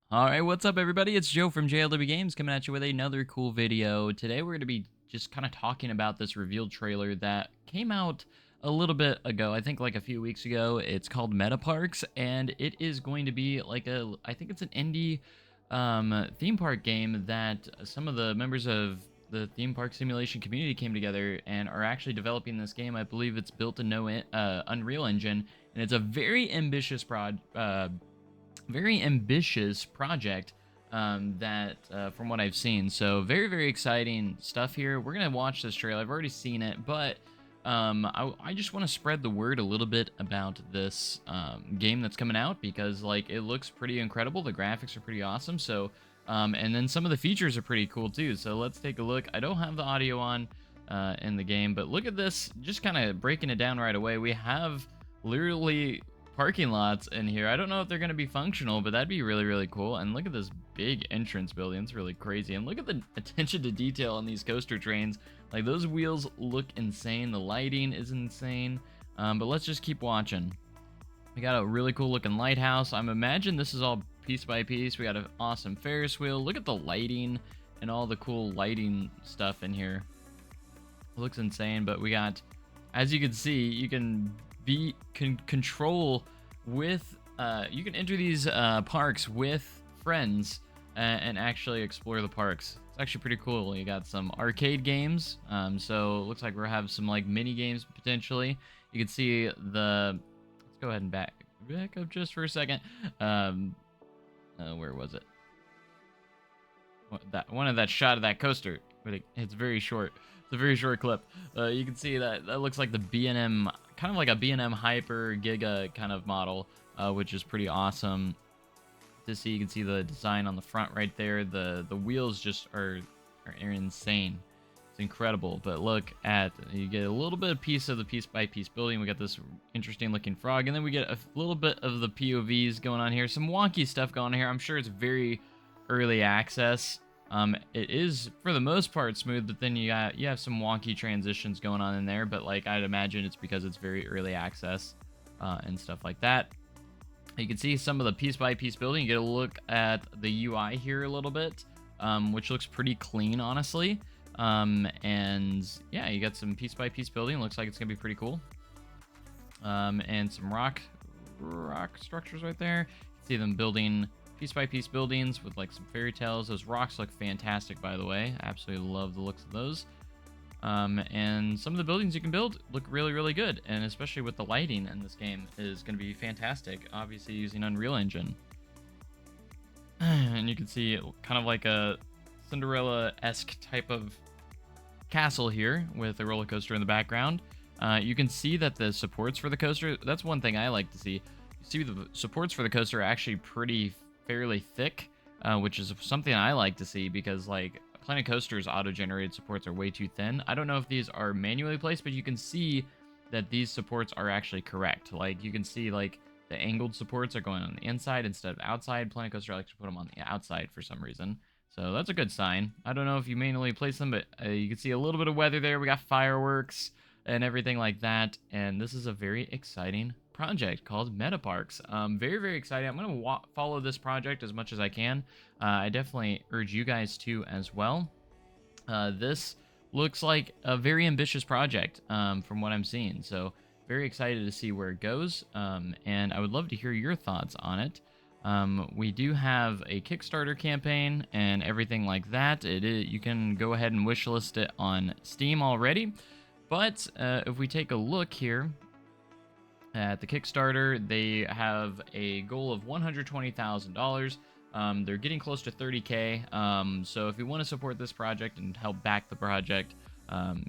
Alright, what's up everybody? It's Joe from JLW Games coming at you with another cool video. Today we're going to be just kind of talking about this revealed trailer that came out a little bit ago, I think like a few weeks ago. It's called Metaparks, and it is going to be like I think it's an indie theme park game that some of the members of the theme park simulation community came together and are actually developing this game. I believe it's built in no Unreal Engine, and it's a very ambitious project that from what I've seen. So very exciting stuff here. We're gonna watch this trailer. I've already seen it, but I just want to spread the word a little bit about this game that's coming out, because like it looks pretty incredible. The graphics are pretty awesome. So and then some of the features are pretty cool too. So let's take a look. I don't have the audio on in the game, but look at this. Just kind of breaking it down right away. We have literally parking lots in here. I don't know if they're going to be functional, but that'd be really cool. And look at this big entrance building. It's really crazy. And look at the attention to detail on these coaster trains. Like, those wheels look insane. The lighting is insane. But let's just keep watching. We got a really cool looking lighthouse. I'm imagining this is all piece by piece. We got an awesome Ferris wheel. Look at the lighting and all the cool lighting stuff in here. It looks insane. But we got, as you can see, you can control with you can enter these parks with friends and actually explore the parks. It's actually pretty cool. You got some arcade games, so it looks like we're having some like mini games potentially. You can see let's go ahead and back up just for a second. Where was it? That shot of that coaster, but it's very short. It's a very short clip. You can see that looks like the B&M, kind of like a B&M Hyper Giga kind of model, which is pretty awesome to see. You can see the design on the front right there. The wheels just are insane. It's incredible. But look at, you get a little bit of piece of the piece by piece building. We got this interesting looking frog, and then we get a little bit of the POVs going on here. Some wonky stuff going on here. I'm sure it's very early access. It is for the most part smooth, but then you have some wonky transitions going on in there. But like, I'd imagine it's because it's very early access and stuff like that. You can see some of the piece by piece building. You get a look at the UI here a little bit, which looks pretty clean, honestly. And yeah, you got some piece by piece building. Looks like it's gonna be pretty cool. And some rock structures right there. You can see them building piece by piece buildings with like some fairy tales. Those rocks look fantastic, by the way. Absolutely love the looks of those. And some of the buildings you can build look really good, and especially with the lighting in this game is going to be fantastic, obviously using Unreal Engine. And you can see kind of like a Cinderella-esque type of castle here with a roller coaster in the background. You can see that the supports for the coaster, that's one thing I like to see. You see the supports for the coaster are actually fairly thick, which is something I like to see, because like Planet Coaster's auto-generated supports are way too thin. I don't know if these are manually placed, but you can see that these supports are actually correct. Like, you can see like the angled supports are going on the inside instead of outside. Planet Coaster likes to put them on the outside for some reason, so that's a good sign. I don't know if you manually place them, but you can see a little bit of weather there. We got fireworks and everything like that, and this is a very exciting project called Metaparks. Very excited. I'm gonna follow this project as much as I can. I definitely urge you guys to as well. This looks like a very ambitious project from what I'm seeing, so very excited to see where it goes, and I would love to hear your thoughts on it. We do have a Kickstarter campaign and everything like that. You can go ahead and wishlist it on Steam already, but if we take a look here at the Kickstarter, they have a goal of $120,000. They're getting close to 30K. So if you want to support this project and help back the project,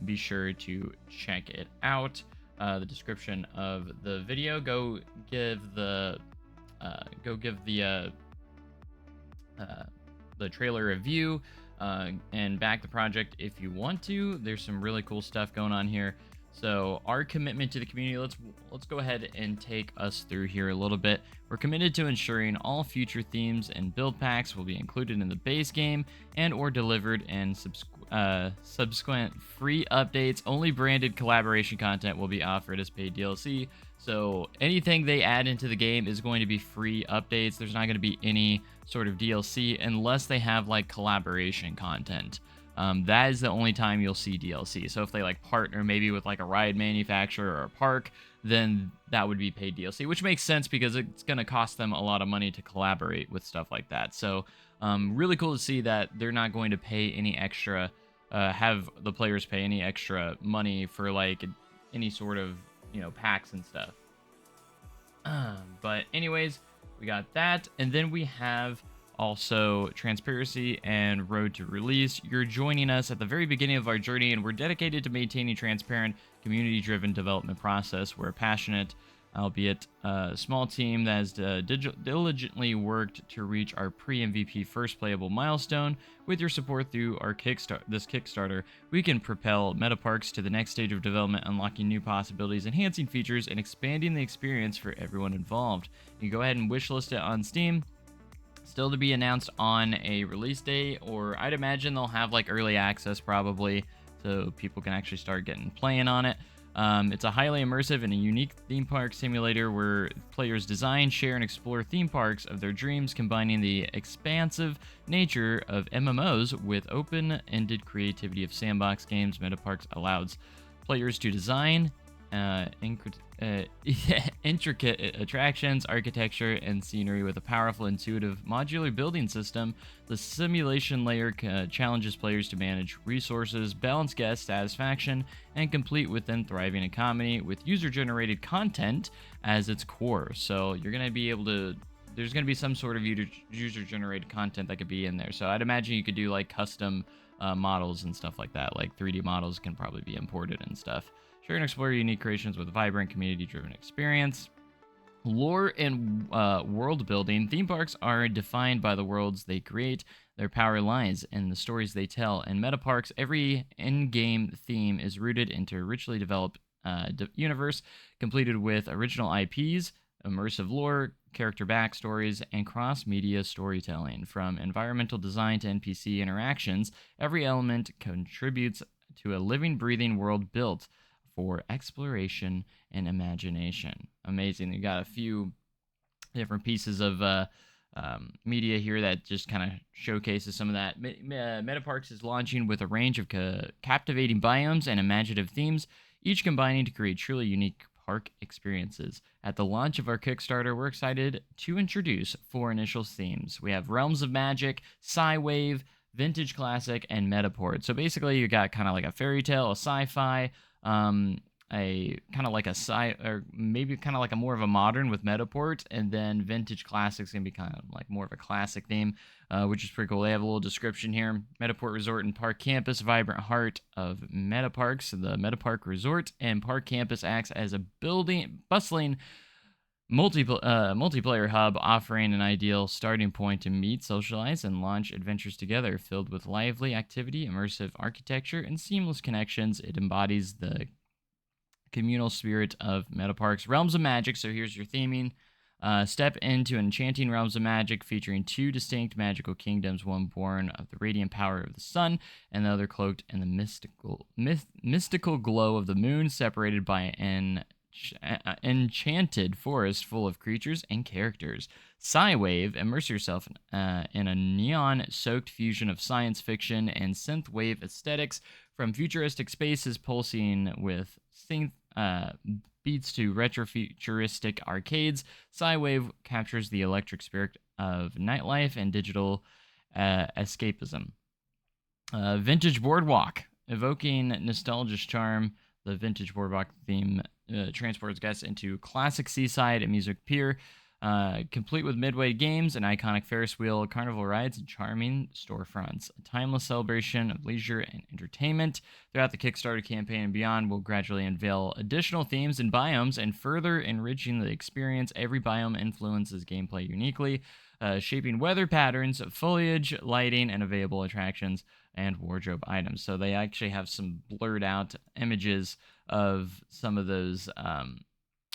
be sure to check it out. The description of the video. Go give the trailer review and back the project if you want to. There's some really cool stuff going on here. So our commitment to the community, let's go ahead and take us through here a little bit. We're committed to ensuring all future themes and build packs will be included in the base game and or delivered in subsequent free updates. Only branded collaboration content will be offered as paid DLC. So anything they add into the game is going to be free updates. There's not going to be any sort of DLC unless they have like collaboration content. That is the only time you'll see DLC. So if they like partner maybe with like a ride manufacturer or a park, then that would be paid DLC, which makes sense because it's going to cost them a lot of money to collaborate with stuff like that. So really cool to see that they're not going to pay any extra, have the players pay any extra money for like any sort of, packs and stuff. But anyways, we got that. And then we have also Transparency and Road to Release. You're joining us at the very beginning of our journey, and we're dedicated to maintaining transparent, community-driven development process. We're passionate, albeit a small team that has diligently worked to reach our pre-MVP first playable milestone. With your support through our Kickstarter, we can propel Metaparks to the next stage of development, unlocking new possibilities, enhancing features, and expanding the experience for everyone involved. You can go ahead and wishlist it on Steam. Still to be announced on a release date, or I'd imagine they'll have like early access probably, so people can actually start playing on it. It's a highly immersive and a unique theme park simulator where players design, share, and explore theme parks of their dreams, combining the expansive nature of MMOs with open-ended creativity of sandbox games. Metaparks allows players to design intricate attractions, architecture, and scenery with a powerful, intuitive, modular building system. The simulation layer challenges players to manage resources, balance guest satisfaction, and complete within thriving economy with user-generated content as its core. So you're going to be able to, there's going to be some sort of user-generated content that could be in there. So I'd imagine you could do like custom models and stuff like that. Like 3D models can probably be imported and stuff. Share and explore unique creations with a vibrant, community-driven experience. Lore and world building. Theme parks are defined by the worlds they create. Their power lies in the stories they tell. In Metaparks, every in-game theme is rooted into a richly developed universe, completed with original IPs, immersive lore, character backstories, and cross-media storytelling. From environmental design to NPC interactions, every element contributes to a living, breathing world built for exploration and imagination. Amazing. You got a few different pieces of media here that just kind of showcases some of that. Metaparks is launching with a range of captivating biomes and imaginative themes, each combining to create truly unique park experiences. At the launch of our Kickstarter, we're excited to introduce 4 initial themes. We have Realms of Magic, Psywave, Vintage Classic, and Metaport. So basically, you got kind of like a fairy tale, a sci-fi, a kind of like a or maybe kind of like a more of a modern with Metaport, and then Vintage Classics gonna be kind of like more of a classic theme, which is pretty cool. They have a little description here. Metaport Resort and Park Campus, vibrant heart of Metaparks. The Metapark Resort and Park Campus acts as a bustling multiplayer hub, offering an ideal starting point to meet, socialize, and launch adventures together. Filled with lively activity, immersive architecture, and seamless connections, it embodies the communal spirit of Metaparks. Realms of Magic, so here's your theming. Step into enchanting realms of magic, featuring 2 distinct magical kingdoms, one born of the radiant power of the sun, and the other cloaked in the mystical glow of the moon, separated by an enchanted forest full of creatures and characters. Psywave, immerse yourself in a neon-soaked fusion of science fiction and synthwave aesthetics, from futuristic spaces pulsing with synth beats to retrofuturistic arcades. Psywave captures the electric spirit of nightlife and digital escapism. Vintage Boardwalk, evoking nostalgia's charm. The Vintage Boardwalk theme transports guests into classic seaside amusement pier, complete with midway games, an iconic Ferris wheel, carnival rides, and charming storefronts. A timeless celebration of leisure and entertainment. Throughout the Kickstarter campaign and beyond, we'll gradually unveil additional themes and biomes, and further enriching the experience. Every biome influences gameplay uniquely, shaping weather patterns, foliage, lighting, and available attractions and wardrobe items. So they actually have some blurred out images of some of those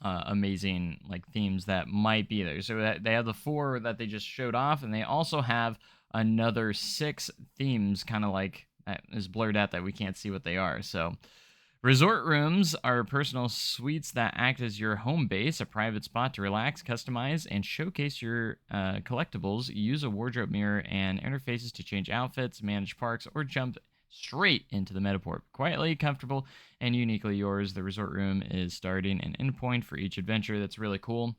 amazing like themes that might be there. So that they have the 4 that they just showed off, and they also have another 6 themes kind of like is blurred out that we can't see what they are. So resort rooms are personal suites that act as your home base, a private spot to relax, customize, and showcase your collectibles. Use a wardrobe mirror and interfaces to change outfits, manage parks, or jump straight into the Metaport. Quietly, comfortable, and uniquely yours, the resort room is starting an endpoint for each adventure. That's really cool.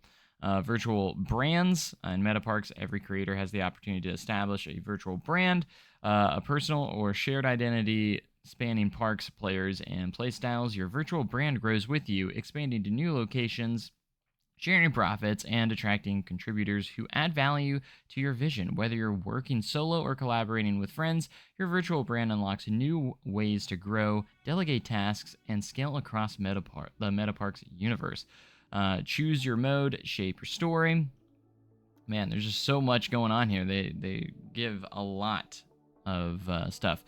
Virtual brands in Metaparks, every creator has the opportunity to establish a virtual brand, a personal or shared identity spanning parks, players, and playstyles. Your virtual brand grows with you, expanding to new locations, sharing profits, and attracting contributors who add value to your vision. Whether you're working solo or collaborating with friends, your virtual brand unlocks new ways to grow, delegate tasks, and scale across the Metaparks universe. Choose your mode, shape your story. Man, there's just so much going on here. They give a lot of stuff.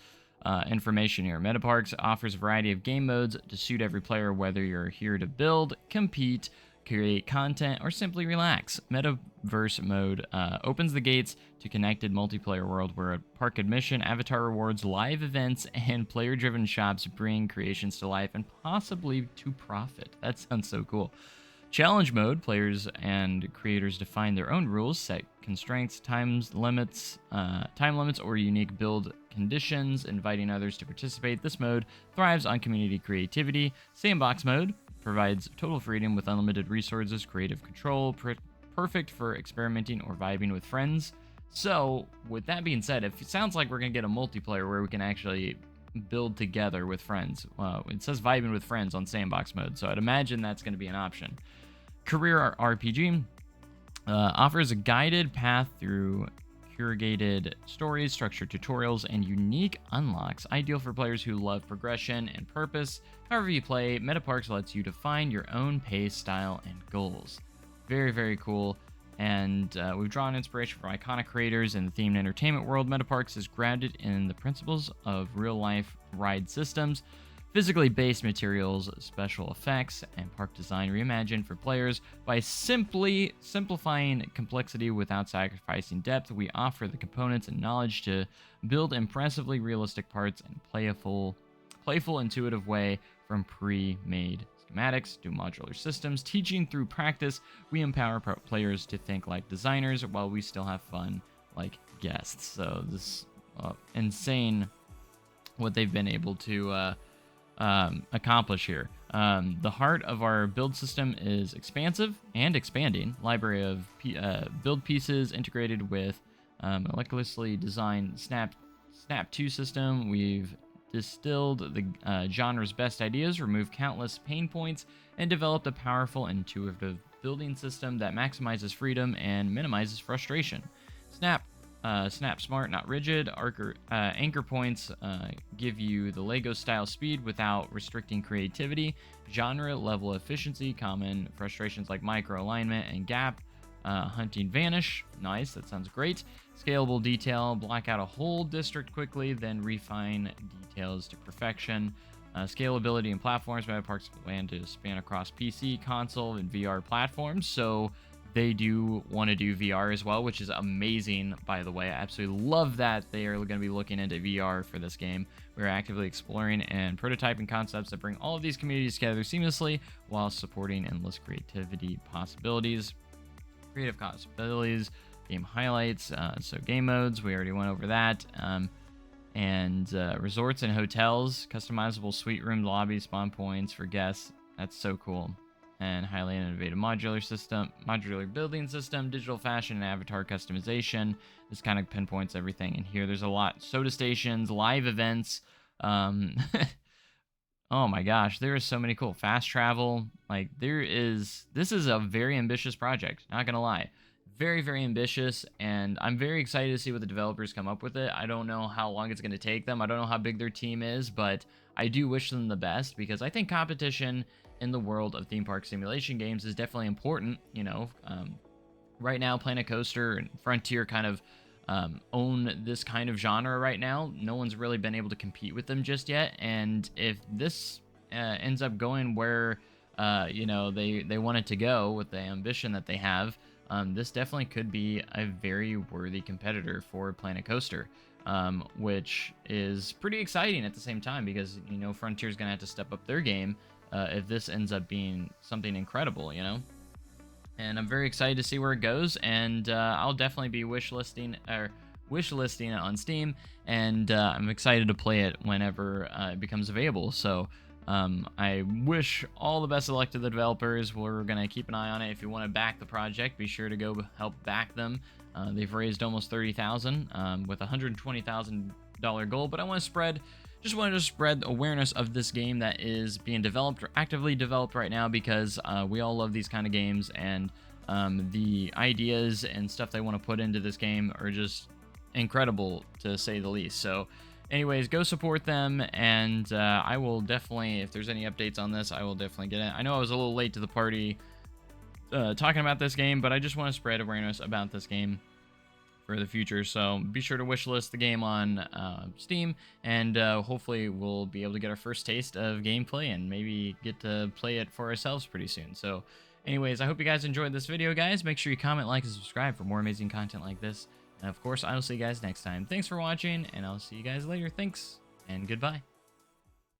Information here. Metaparks offers a variety of game modes to suit every player, whether you're here to build, compete, create content, or simply relax. Metaverse mode opens the gates to connected multiplayer world where a park admission, avatar rewards, live events, and player-driven shops bring creations to life and possibly to profit. That sounds so cool. Challenge mode, players and creators define their own rules, set constraints, time limits, or unique build conditions, inviting others to participate. This mode thrives on community creativity. Sandbox mode provides total freedom with unlimited resources, creative control, perfect for experimenting or vibing with friends. So, with that being said, it sounds like we're going to get a multiplayer where we can actually build together with friends. It says vibing with friends on sandbox mode, so I'd imagine that's going to be an option. Career RPG offers a guided path through curated stories, structured tutorials, and unique unlocks, ideal for players who love progression and purpose. However you play, Metaparks lets you define your own pace, style, and goals. Very, very cool. And we've drawn inspiration from iconic creators in the themed entertainment world. Metaparks is grounded in the principles of real-life ride systems, physically based materials, special effects, and park design reimagined for players. By simply simplifying complexity without sacrificing depth, we offer the components and knowledge to build impressively realistic parts in playful, intuitive way from pre-made schematics to modular systems. Teaching through practice, we empower players to think like designers while we still have fun like guests. So this insane what they've been able to accomplish here. The heart of our build system is expansive and expanding. Library of build pieces integrated with meticulously designed Snap 2 system. We've distilled the genre's best ideas, removed countless pain points, and developed a powerful, intuitive building system that maximizes freedom and minimizes frustration. Snap smart, not rigid. Anchor points give you the Lego style speed without restricting creativity. Genre level efficiency, common frustrations like micro alignment and gap hunting vanish. Nice, that sounds great. Scalable detail, block out a whole district quickly, then refine details to perfection. Scalability and platforms. Metaparks plan to span across PC, console, and VR platforms. So they do want to do VR as well, which is amazing, by the way. I absolutely love that they are going to be looking into VR for this game. We're actively exploring and prototyping concepts that bring all of these communities together seamlessly while supporting endless creativity possibilities. Creative possibilities, game highlights, so game modes, we already went over that. And resorts and hotels, customizable suite room lobbies, spawn points for guests. That's so cool. And highly innovative modular building system, digital fashion and avatar customization. This kind of pinpoints everything in here. There's a lot. Soda stations, live events. Oh my gosh, there is so many cool fast travel. Like this is a very ambitious project, not gonna lie. Very, very ambitious, and I'm very excited to see what the developers come up with it. I don't know how long it's gonna take them. I don't know how big their team is, but I do wish them the best because I think competition in the world of theme park simulation games is definitely important. You know, right now Planet Coaster and Frontier kind of own this kind of genre right now. No one's really been able to compete with them just yet, and if this ends up going where you know they want it to go with the ambition that they have, this definitely could be a very worthy competitor for Planet Coaster, which is pretty exciting at the same time because, you know, Frontier's going to have to step up their game if this ends up being something incredible, you know? And I'm very excited to see where it goes, and I'll definitely be wishlisting it on Steam, and I'm excited to play it whenever it becomes available. So I wish all the best of luck to the developers. We're gonna keep an eye on it. If you want to back the project, be sure to go help back them. They've raised almost $30,000 with a $120,000 goal, but I want to just wanted to spread awareness of this game that is being developed or actively developed right now, because we all love these kind of games, and the ideas and stuff they want to put into this game are just incredible, to say the least. So anyways, go support them, and I will definitely, if there's any updates on this, I will definitely get it. I know I was a little late to the party talking about this game, but I just want to spread awareness about this game for the future. So be sure to wishlist the game on Steam, and hopefully we'll be able to get our first taste of gameplay and maybe get to play it for ourselves pretty soon. So anyways, I hope you guys enjoyed this video, guys. Make sure you comment, like, and subscribe for more amazing content like this. And of course, I will see you guys next time. Thanks for watching, and I'll see you guys later. Thanks, and goodbye.